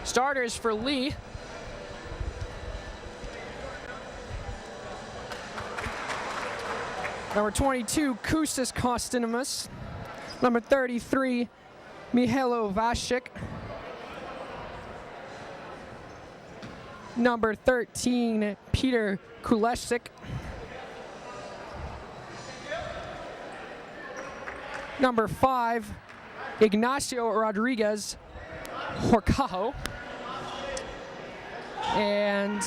Starters for Lee. Number 22, Kustis Kostinimus. Number 33, Mihailo Vashik. Number 13, Peter Kulesic. Number 5, Ignacio Rodriguez Horcajo. And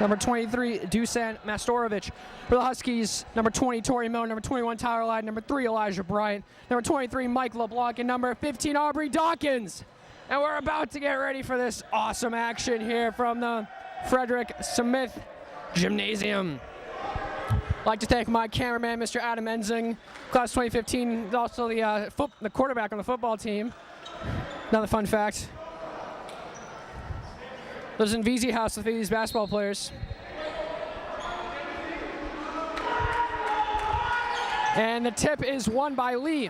number 23, Dusan Mastorovic. For the Huskies, number 20, Torrey Miller. Number 21, Tyler Lydon. Number 3, Elijah Bryant. Number 23, Mike LeBlanc. And number 15, Aubrey Dawkins. And we're about to get ready for this awesome action here from the Frederick Smith Gymnasium. I'd like to thank my cameraman, Mr. Adam Enzing, class 2015. He's also the quarterback on the football team. Another fun fact. Lives in VZ House with these basketball players. And the tip is won by Lee.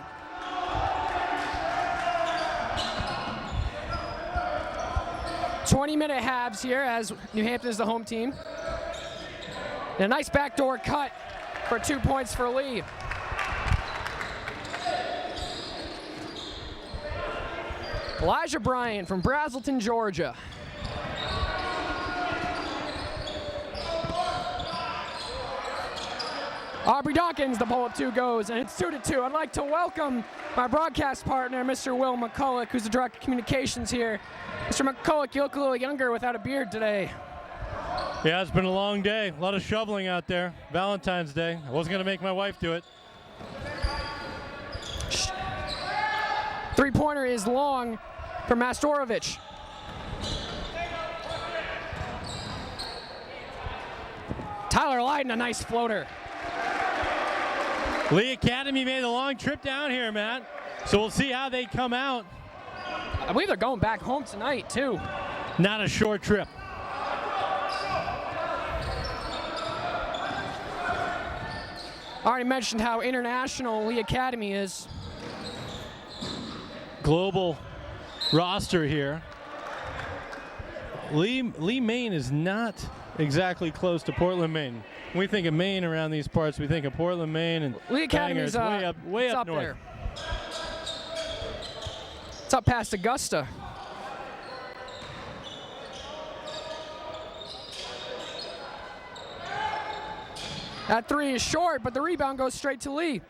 "20-minute halves here as New Hampton is the home team. And a nice backdoor cut for 2 points for Lee. Elijah Bryant from Brazelton, Georgia. Aubrey Dawkins, the pull-up 2 goes, and it's 2-2. I'd like to welcome my broadcast partner, Mr. Will McCulloch, who's the director of communications here. Mr. McCulloch, you look a little younger without a beard today. Yeah, it's been a long day. A lot of shoveling out there. Valentine's Day. I wasn't going to make my wife do it. Three-pointer is long for Mastorovic. Tyler Lydon, a nice floater. Lee Academy made a long trip down here, Matt. So we'll see how they come out. I believe they're going back home tonight, too. Not a short trip. I already mentioned how international Lee Academy is. Global roster here. Lee, Maine is not exactly close to Portland, Maine. When we think of Maine around these parts, we think of Portland, Maine, and Lee Academy is way up north. There. It's up past Augusta. That 3 is short, but the rebound goes straight to Lee.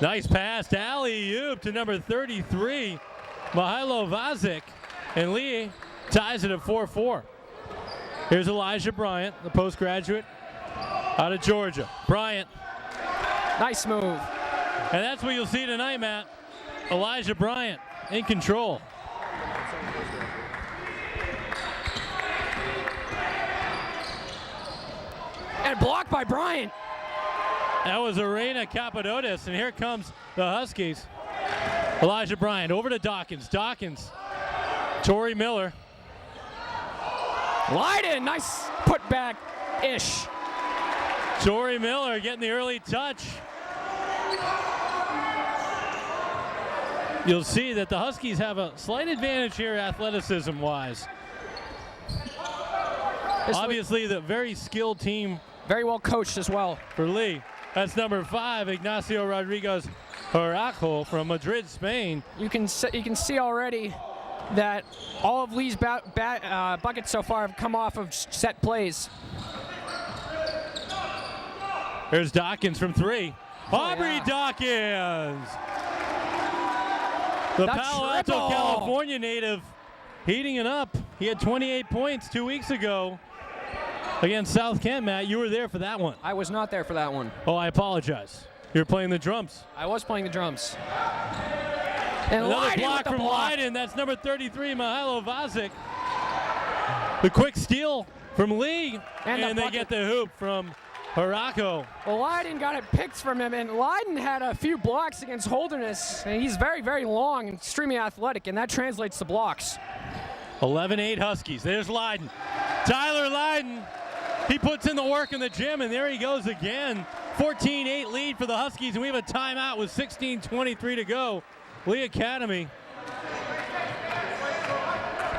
Nice pass, alley-oop to number 33, Mihailo Vashik, and Lee ties it at 4-4. Here's Elijah Bryant, the postgraduate out of Georgia. Bryant. Nice move. And that's what you'll see tonight, Matt. Elijah Bryant in control. And blocked by Bryant. That was Arena Capadotis, and here comes the Huskies. Elijah Bryant over to Dawkins. Dawkins. Torrey Miller. Lydon, nice putback-ish. Torrey Miller getting the early touch. You'll see that the Huskies have a slight advantage here athleticism-wise. Obviously, the very skilled team. Very well coached as well. For Lee. That's number 5, Ignacio Rodriguez Horcajo from Madrid, Spain. You can see already that all of Lee's buckets so far have come off of set plays. There's Dawkins from 3. Aubrey yeah. Dawkins! The Palo Alto, California native heating it up. He had 28 points 2 weeks ago against South Kent, Matt. You were there for that one. I was not there for that one. Oh, I apologize. You were playing the drums. I was playing the drums. And another block from Lydon. That's number 33, Mihailo Vashik. The quick steal from Lee. And they get the hoop from Horcajo. Well, Lydon got it picked from him, and Lydon had a few blocks against Holderness. And he's very, very long and extremely athletic, and that translates to blocks. 11-8 Huskies. There's Lydon. Tyler Lydon. He puts in the work in the gym, and there he goes again. 14-8 lead for the Huskies, and we have a timeout with 16:23 to go. Lee Academy.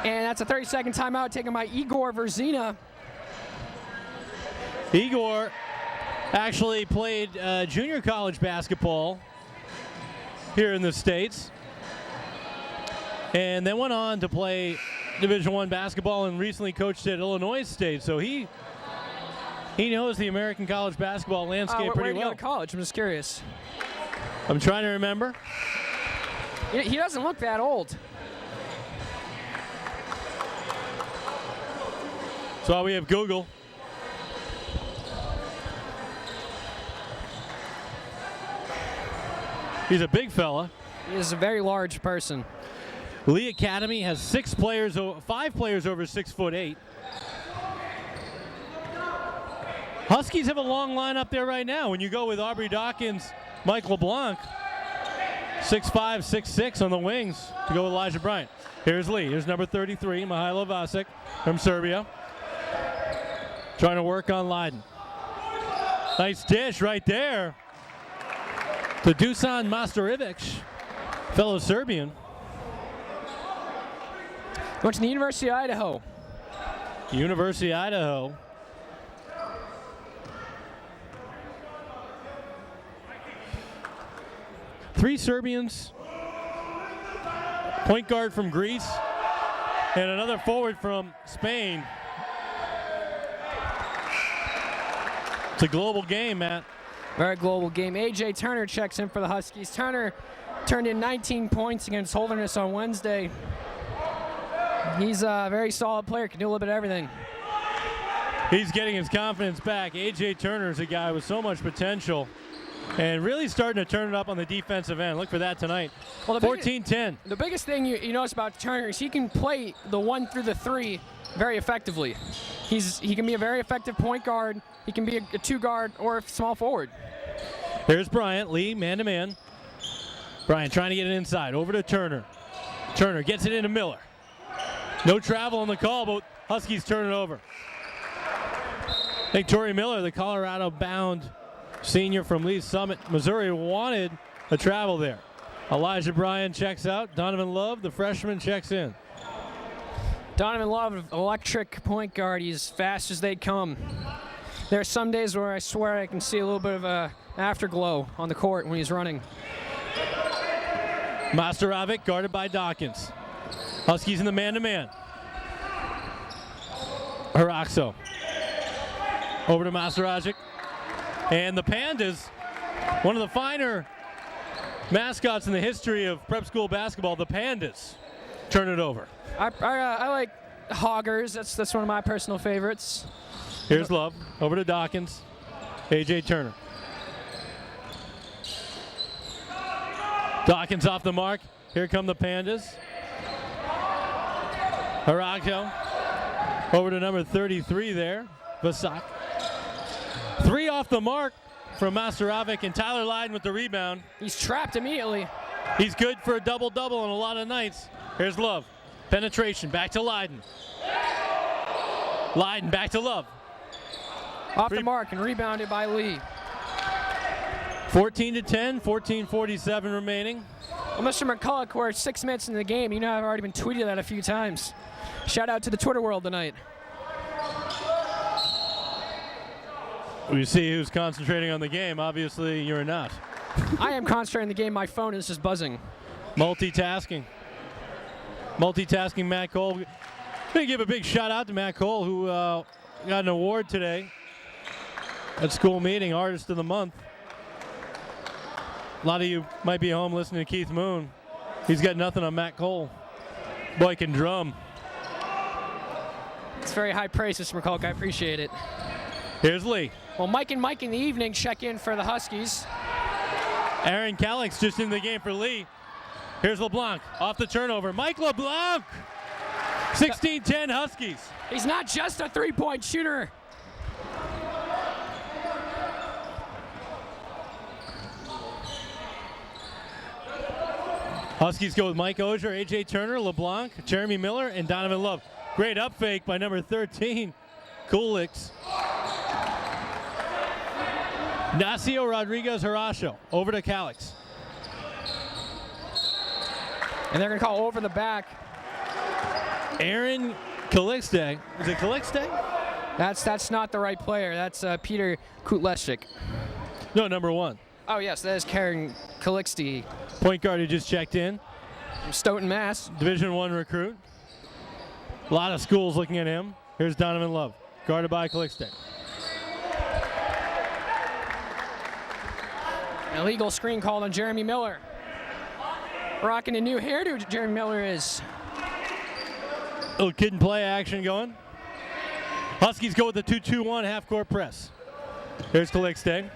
And that's a 30-second timeout taken by Igor Verzina. Igor actually played junior college basketball here in the States, and then went on to play Division I basketball and recently coached at Illinois State. So he knows the American college basketball landscape where pretty did he well. go to college? I'm just curious. I'm trying to remember. He doesn't look that old. So we have Google. He's a big fella. He is a very large person. Lee Academy has 5 players over 6'8". Huskies have a long line up there right now. When you go with Aubrey Dawkins, Mike LeBlanc, 6'5", 6'6" on the wings to go with Elijah Bryant. Here's Lee. Here's number 33, Mihailo Vasic from Serbia. Trying to work on Leiden. Nice dish right there to Dusan Mastarevic, fellow Serbian. Went to the University of Idaho. University of Idaho. Three Serbians, point guard from Greece, and another forward from Spain. It's a global game, Matt. Very global game. A.J. Turner checks in for the Huskies. Turner turned in 19 points against Holderness on Wednesday. He's a very solid player, can do a little bit of everything. He's getting his confidence back. A.J. Turner is a guy with so much potential and really starting to turn it up on the defensive end. Look for that tonight. Well, 14-10. The biggest thing you notice about Turner is he can play the 1 through the 3 very effectively. He can be a very effective point guard. He can be a 2 guard or a small forward. Here's Bryant. Lee, man-to-man. Bryant trying to get it inside. Over to Turner. Turner gets it into Miller. No travel on the call, but Huskies turn it over. I think Torrey Miller, the Colorado-bound senior from Lee's Summit, Missouri, wanted a travel there. Elijah Bryant checks out. Donovan Love, the freshman, checks in. Donovan Love, electric point guard. He's fast as they come. There are some days where I swear I can see a little bit of a afterglow on the court when he's running. Mastarevic guarded by Dawkins. Huskies in the man-to-man. Haraxo. Over to Mastarevic. And the Pandas, one of the finer mascots in the history of prep school basketball, the Pandas, turn it over. I like Hoggers. That's one of my personal favorites. Here's Love. Over to Dawkins. A.J. Turner. Dawkins off the mark. Here come the Pandas. Haraxo. Over to number 33 there, Vasak. 3 off the mark from Mastarevic, and Tyler Leiden with the rebound. He's trapped immediately. He's good for a double-double on a lot of nights. Here's Love. Penetration, back to Leiden. Leiden back to Love. Off the mark and rebounded by Lee. 14-10, 14:47 remaining. Well, Mr. McCulloch, we're 6 minutes into the game. You know I've already been tweeted that a few times. Shout out to the Twitter world tonight. We see who's concentrating on the game. Obviously, you're not. I am concentrating on the game. My phone is just buzzing. Multitasking. Multitasking Matt Cole. I'm going to give a big shout out to Matt Cole, who got an award today at school meeting, Artist of the Month. A lot of you might be home listening to Keith Moon. He's got nothing on Matt Cole. Boy can drum. It's very high praise, Mr. McCulloch. I appreciate it. Here's Lee. Well, Mike and Mike in the evening check in for the Huskies. Aaron Calix just in the game for Lee. Here's LeBlanc off the turnover. Mike LeBlanc. 16-10 Huskies. He's not just a three-point shooter. Huskies go with Mike Ogier, A.J. Turner, LeBlanc, Jeremy Miller, and Donovan Love. Great up fake by number 13, Kulix. Nacio Rodriguez Haracho over to Calix. And they're going to call over the back. Aaron Calixte. Is it Calixte? That's not the right player. That's Peter Kutleshik. No, number 1. Oh, yes, that is Karen Calixte. Point guard who just checked in. From Stoughton, Mass. Division I recruit. A lot of schools looking at him. Here's Donovan Love, guarded by Calixte. An illegal screen called on Jeremy Miller. Rocking a new hairdo, Jeremy Miller is. Little kid and play action going. Huskies go with the 2-2-1 half-court press. Here's Calixte.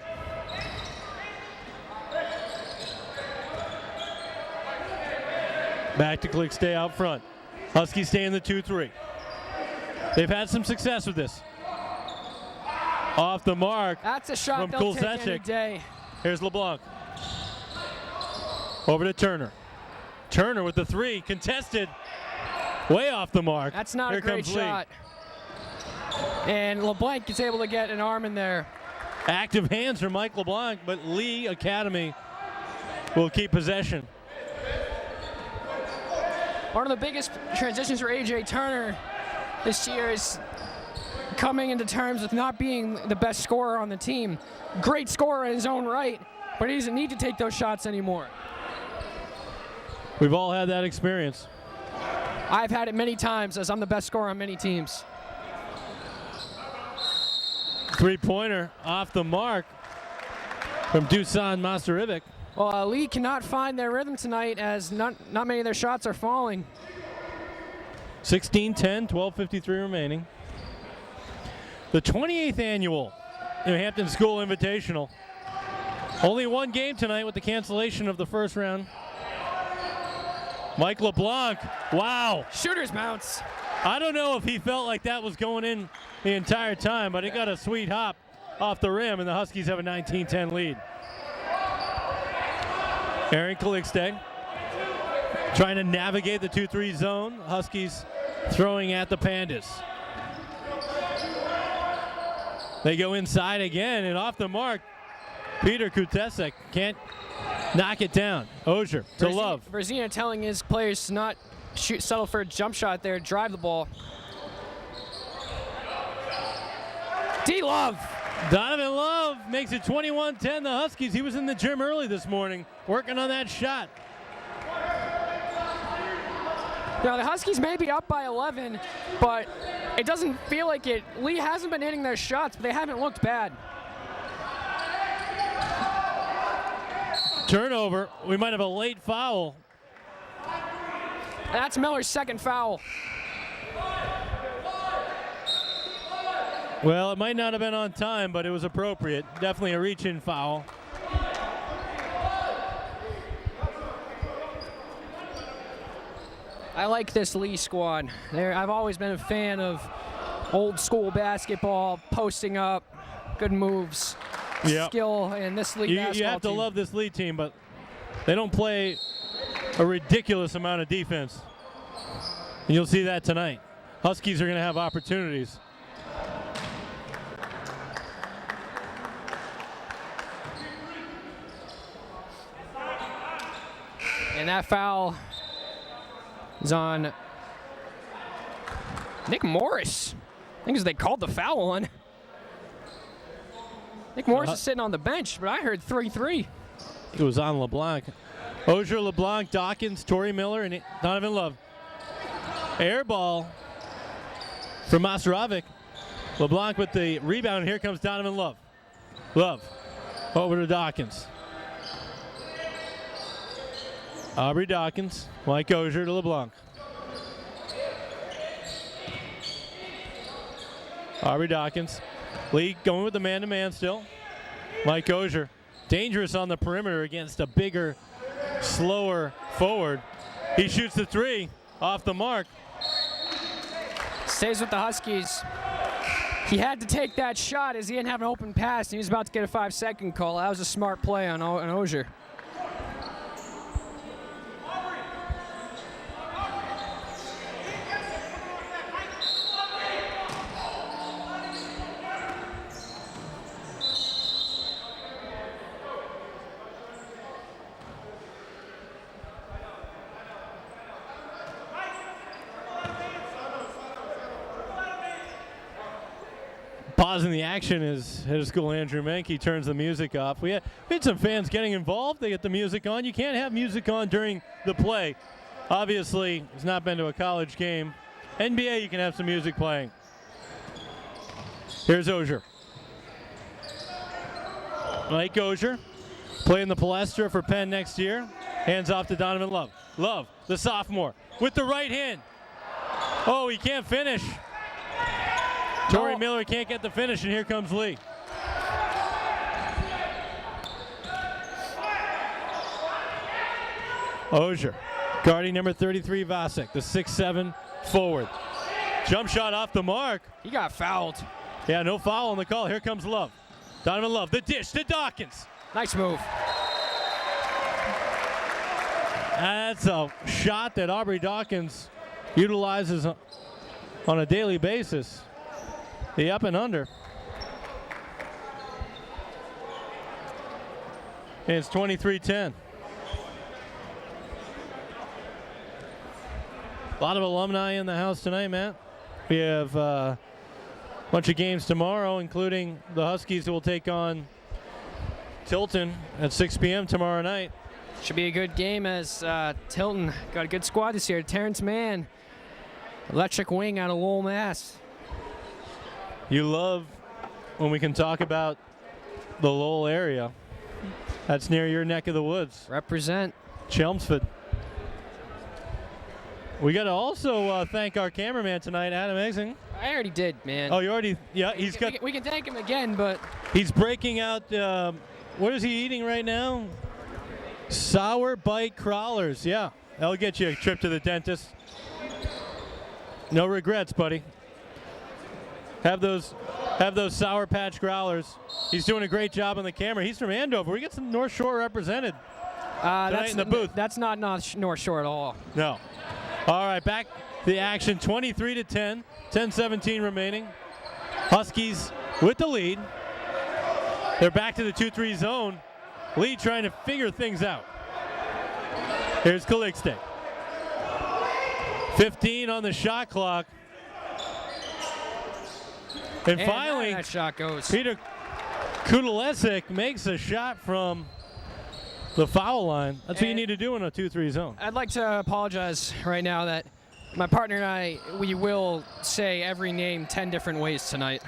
Back to Calixte out front. Huskies stay in the 2-3. They've had some success with this. Off the mark. That's a shot from they'll take any Kulzechik. day. Here's LeBlanc. Over to Turner. Turner with the 3, contested. Way off the mark. That's not Here a great comes Lee. shot. And LeBlanc is able to get an arm in there. Active hands from Mike LeBlanc, but Lee Academy will keep possession. One of the biggest transitions for A.J. Turner this year is coming into terms with not being the best scorer on the team. Great scorer in his own right, but he doesn't need to take those shots anymore. We've all had that experience. I've had it many times, as I'm the best scorer on many teams. Three-pointer off the mark from Dusan Masterovic. Well, Lee cannot find their rhythm tonight, as not many of their shots are falling. 16-10, 12:53 remaining. The 28th annual NHampton School Invitational. Only one game tonight with the cancellation of the first round. Mike LeBlanc, wow. Shooter's bounce. I don't know if he felt like that was going in the entire time, but he got a sweet hop off the rim, and the Huskies have a 19-10 lead. Aaron Calixte trying to navigate the 2-3 zone. Huskies throwing at the Pandas. They go inside again, and off the mark, Peter Kutesek can't knock it down. Ozier to Love. Verzina telling his players to not settle for a jump shot there, drive the ball. D-Love. Donovan Love makes it 21-10. The Huskies, he was in the gym early this morning working on that shot. Now, the Huskies may be up by 11, but it doesn't feel like it. Lee hasn't been hitting their shots, but they haven't looked bad. Turnover. We might have a late foul. That's Miller's second foul. Well, it might not have been on time, but it was appropriate. Definitely a reach-in foul. I like this Lee squad. I've always been a fan of old school basketball, posting up, good moves, skill, and this Lee basketball You have to team. love this Lee team, but they don't play a ridiculous amount of defense. And you'll see that tonight. Huskies are going to have opportunities. And that foul is on Nick Morris. I think they called the foul on. Nick Morris is sitting on the bench, but I heard 3-3. It was on LeBlanc. Ozier, LeBlanc, Dawkins, Torrey Miller, and Donovan Love. Air ball from Masterovic. LeBlanc with the rebound. Here comes Donovan Love. Love over to Dawkins. Aubrey Dawkins, Mike Ozier to LeBlanc. Aubrey Dawkins. Lee going with the man-to-man still. Mike Ozier, dangerous on the perimeter against a bigger, slower forward. He shoots the 3 off the mark. Stays with the Huskies. He had to take that shot as he didn't have an open pass, and he was about to get a 5-second call. That was a smart play on Ozier. Pausing the action as head of school Andrew Menke turns the music off. We had some fans getting involved. They get the music on. You can't have music on during the play. Obviously, he's not been to a college game. NBA, you can have some music playing. Here's Ogier. Mike Ogier playing the Palestra for Penn next year. Hands off to Donovan Love. Love, the sophomore, with the right hand. Oh, he can't finish. Torrey Miller can't get the finish, and here comes Lee. Ogier, guarding number 33, Vasek, the 6'7" forward. Jump shot off the mark. He got fouled. Yeah, no foul on the call. Here comes Love. Donovan Love, the dish to Dawkins. Nice move. That's a shot that Aubrey Dawkins utilizes on a daily basis. The up and under. And it's 23-10. A lot of alumni in the house tonight, Matt. We have a bunch of games tomorrow, including the Huskies who will take on Tilton at 6 p.m. tomorrow night. Should be a good game as Tilton got a good squad this year. Terrence Mann, electric wing out of Lowell, Mass. You love when we can talk about the Lowell area. That's near your neck of the woods. Represent. Chelmsford. We got to also thank our cameraman tonight, Adam Exing. I already did, man. Oh, you already? Yeah, we can thank him again, but he's breaking out. What is he eating right now? Sour bite crawlers. Yeah, that'll get you a trip to the dentist. No regrets, buddy. Have those Sour Patch growlers. He's doing a great job on the camera. He's from Andover. We get some North Shore represented tonight in the booth. That's not North Shore at all. No. All right, back to the action. 23-10. 10-17 remaining. Huskies with the lead. They're back to the 2-3 zone. Lee trying to figure things out. Here's Calixte. 15 on the shot clock. And finally, that shot goes. Peter Kudalesic makes a shot from the foul line. That's what you need to do in a 2-3 zone. I'd like to apologize right now that my partner and I, we will say every name 10 different ways tonight.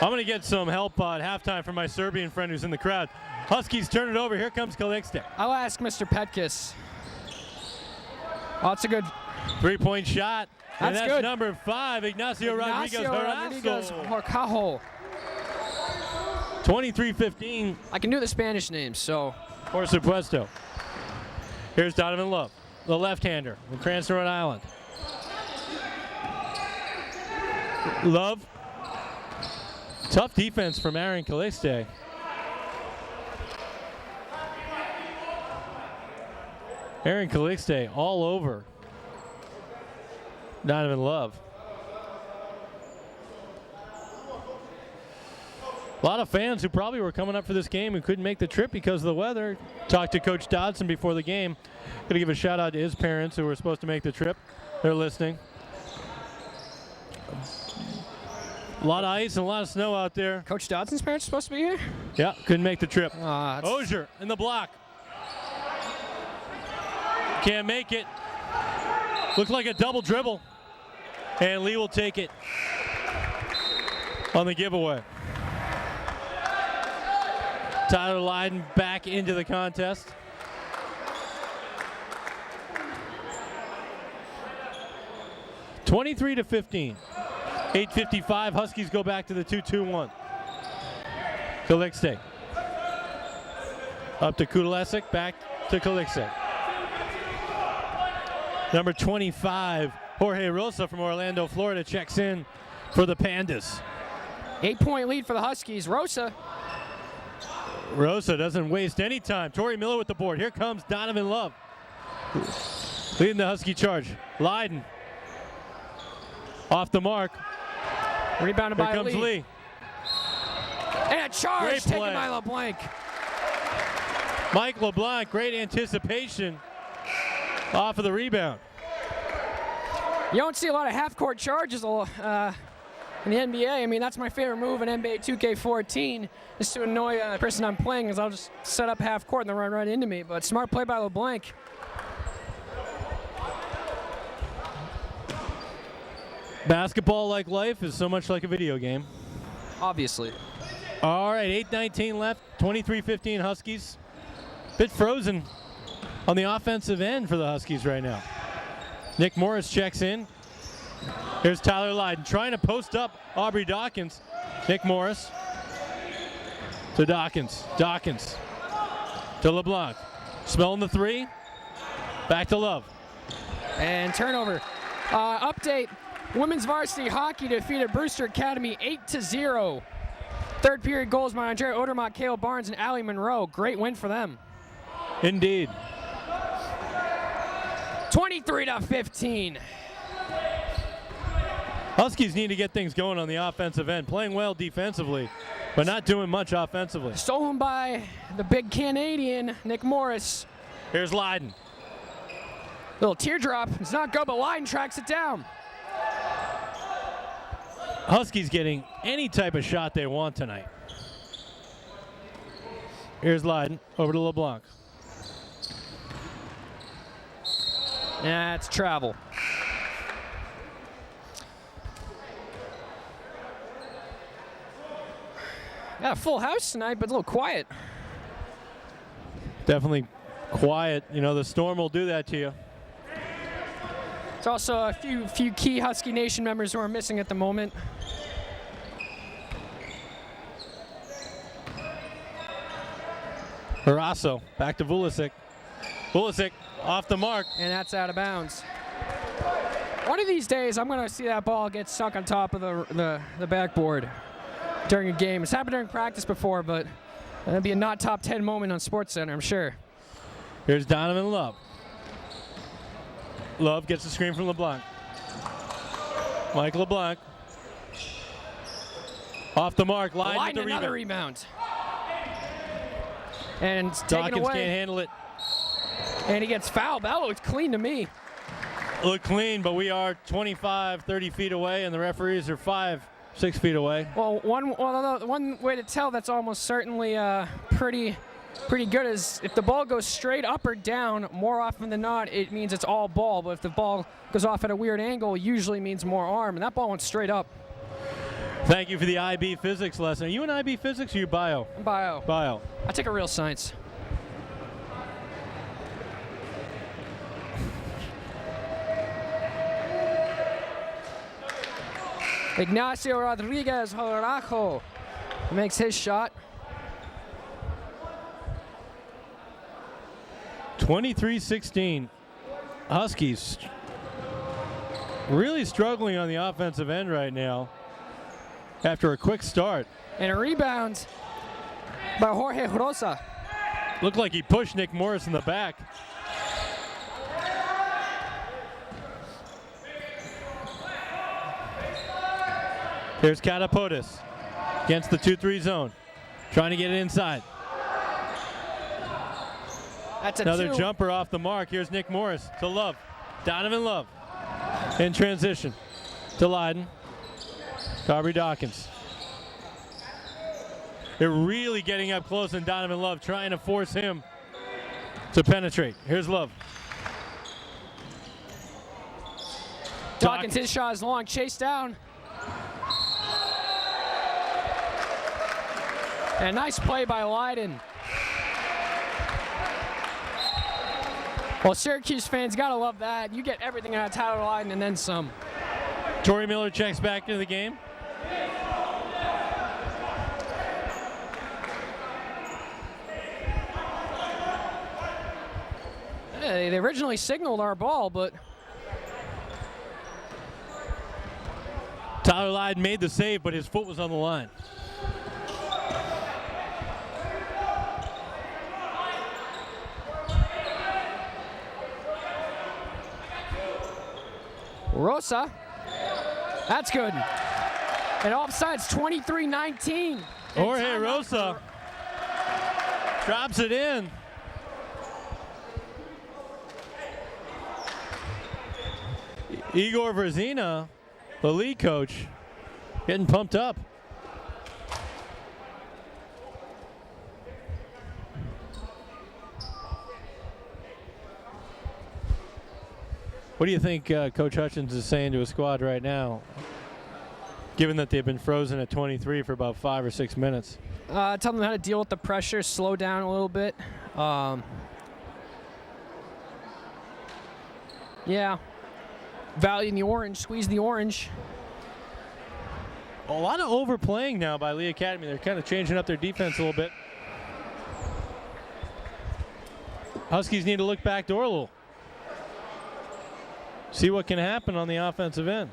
I'm going to get some help at halftime from my Serbian friend who's in the crowd. Huskies turn it over. Here comes Calixte. I'll ask Mr. Petkis. Oh, that's a good 3-point shot. That's and that's good. number 5, Ignacio Rodriguez Harazo. 23-15. I can do the Spanish names, so. Por supuesto. Here's Donovan Love, the left-hander from Cranston, Rhode Island. Love. Tough defense from Aaron Calixte. Aaron Calixte all over Donovan Love. A lot of fans who probably were coming up for this game who couldn't make the trip because of the weather. Talked to Coach Dodson before the game. Going to give a shout out to his parents who were supposed to make the trip. They're listening. A lot of ice and a lot of snow out there. Coach Dodson's parents are supposed to be here? Yeah, couldn't make the trip. That's Ogier in the block. Can't make it. Looked like a double dribble. And Lee will take it on the giveaway. Tyler Lydon back into the contest. (23-15). 8:55. Huskies go back to the 2-2-1. Calixte. Up to Kudalesic. Back to Calixte. Number 25, Jorge Rosa from Orlando, Florida, checks in for the Pandas. 8-point lead for the Huskies. Rosa doesn't waste any time. Torrey Miller with the board. Here comes Donovan Love, leading the Husky charge. Lydon off the mark. Rebounded by Here comes Lee. And a charge Great taken play. by LeBlanc. Mike LeBlanc, great anticipation off of the rebound. You don't see a lot of half-court charges in the NBA. I mean, that's my favorite move in NBA 2K14, is to annoy the person I'm playing, because I'll just set up half court and they'll run right into me. But smart play by LeBlanc. Basketball, like life, is so much like a video game. Obviously. All right, 8:19 left, 23-15 Huskies. Bit frozen on the offensive end for the Huskies right now. Nick Morris checks in. Here's Tyler Lydon trying to post up Aubrey Dawkins. Nick Morris to Dawkins. Dawkins to LeBlanc. Smelling the three. Back to Love. And turnover. Update. Women's varsity hockey defeated Brewster Academy 8-0. Third period goals by Andrea Odermatt, Kale Barnes, and Allie Monroe. Great win for them. Indeed. 23-15. Huskies need to get things going on the offensive end. Playing well defensively, but not doing much offensively. Stolen by the big Canadian, Nick Morris. Here's Lydon. Little teardrop. It's not good, but Lydon tracks it down. Huskies getting any type of shot they want tonight. Here's Lydon over to LeBlanc. That's travel. Got a full house tonight, but a little quiet. Definitely quiet. You know, the storm will do that to you. There's also a few key Husky Nation members who are missing at the moment. Harasso back to Vulisic. Vulisic off the mark. And that's out of bounds. One of these days, I'm going to see that ball get stuck on top of the backboard during a game. It's happened during practice before, but that'd be a not top 10 moment on SportsCenter, I'm sure. Here's Donovan Love. Love gets a screen from LeBlanc. Mike LeBlanc. Off the mark. Line with the another rebound. And it's taken Dawkins away. can't handle it. And he gets fouled. That looks clean to me. Look clean, but we are 25, 30 feet away, and the referees are 5, 6 feet away. Well, one way to tell that's almost certainly pretty good is if the ball goes straight up or down, more often than not, it means it's all ball. But if the ball goes off at a weird angle, it usually means more arm. And that ball went straight up. Thank you for the IB physics lesson. Are you in IB physics or you bio? Bio. Bio. I take a real science. Ignacio Rodriguez Horajo makes his shot. 23-16. Huskies really struggling on the offensive end right now after a quick start. And a rebound by Jorge Rosa. Looked like he pushed Nick Morris in the back. Here's Katapotis against the 2-3 zone. Trying to get it inside. That's another jumper off the mark. Here's Nick Morris to Love. Donovan Love in transition to Lydon. Aubrey Dawkins. They're really getting up close, and Donovan Love trying to force him to penetrate. Here's Love. Dawkins, his shot is long, chased down. And a nice play by Lydon. Well, Syracuse fans gotta love that. You get everything out of Tyler Lydon and then some. Torrey Miller checks back into the game. They originally signaled our ball, but Tyler Lydon made the save, but his foot was on the line. Rosa, that's good. And offsides, 23-19. Jorge Rosa drops it in. Igor Verzina, the lead coach, getting pumped up. What do you think Coach Hutchins is saying to his squad right now, given that they've been frozen at 23 for about 5 or 6 minutes? Tell them how to deal with the pressure, slow down a little bit. Yeah. Value in the orange, squeeze the orange. A lot of overplaying now by Lee Academy. They're kind of changing up their defense a little bit. Huskies need to look back door a little. See what can happen on the offensive end.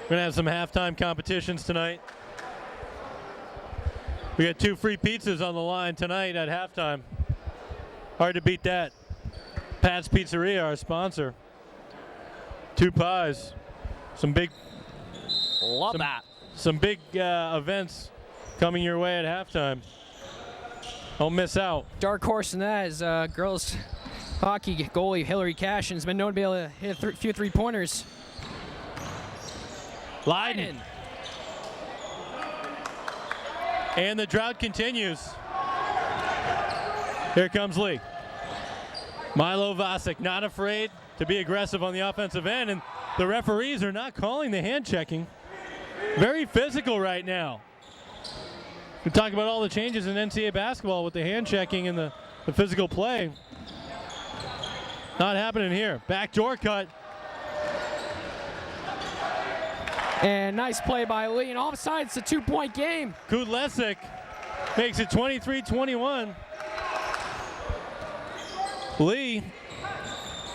We're going to have some halftime competitions tonight. We got 2 free pizzas on the line tonight at halftime. Hard to beat that. Pat's Pizzeria, our sponsor. 2 pies. Some big events coming your way at halftime. Don't miss out. Dark horse in that is girls hockey goalie Hillary Cashin has been known to be able to hit a few three-pointers. Leiden. And the drought continues. Here comes Lee. Milo Vasic not afraid to be aggressive on the offensive end, and the referees are not calling the hand checking. Very physical right now. We talk about all the changes in NCAA basketball with the hand checking and the physical play. Not happening here. Backdoor cut. And nice play by Lee, and all of a sudden it's a 2-point game. Kudlesic makes it 23-21. Lee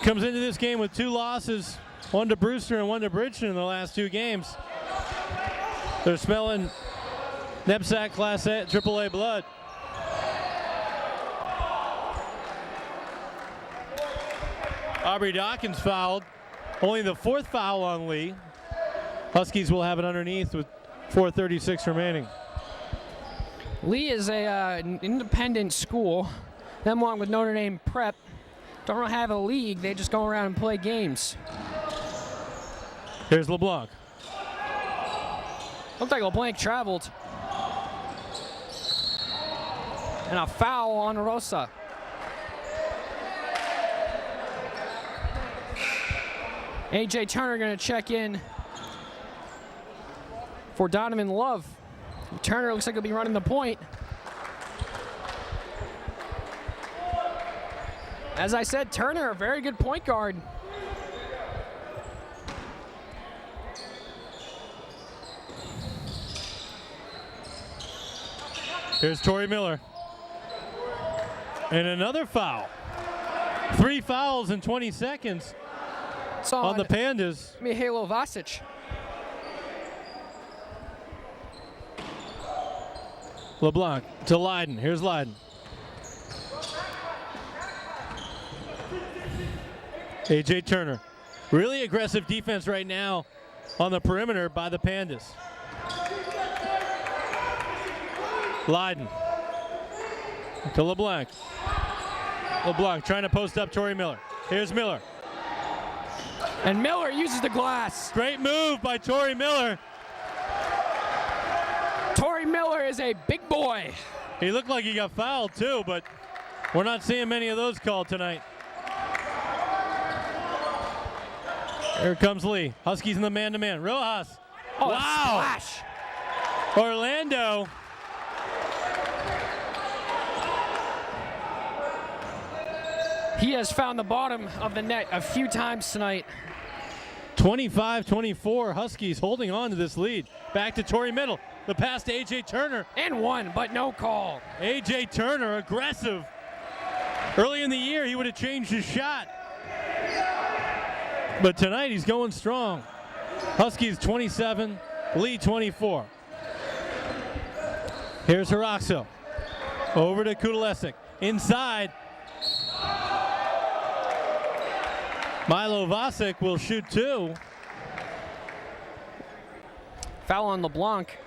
comes into this game with 2 losses, 1 to Brewster and 1 to Bridgeton in the last 2 games. They're smelling NEPSAC Class A, AAA blood. Aubrey Dawkins fouled. Only the 4th foul on Lee. Huskies will have it underneath with 4:36 remaining. Lee is an independent school. Them along with Notre Dame Prep don't really have a league. They just go around and play games. Here's LeBlanc. Looks like LeBlanc traveled. And a foul on Rosa. A.J. Turner going to check in for Donovan Love. Turner looks like he'll be running the point. As I said, Turner, a very good point guard. Here's Torrey Miller. And another foul. 3 fouls in 20 seconds on the Pandas. Mihailo Vasic. LeBlanc to Leiden. Here's Leiden. A.J. Turner. Really aggressive defense right now on the perimeter by the Pandas. Leiden to LeBlanc. LeBlanc trying to post up Torrey Miller. Here's Miller. And Miller uses the glass. Great move by Torrey Miller. Torrey Miller is a big boy. He looked like he got fouled too, but we're not seeing many of those called tonight. Here comes Lee. Huskies in the man-to-man. Rojas. Oh, wow. Splash. Orlando. He has found the bottom of the net a few times tonight. 25-24. Huskies holding on to this lead. Back to Torrey Middle. The pass to A.J. Turner. And one, but no call. A.J. Turner, aggressive. Early in the year, he would have changed his shot. But tonight, he's going strong. Huskies 27, Lee 24. Here's Haraxo. Over to Kudlesic. Inside. Milo Vasic will shoot 2. Foul on LeBlanc.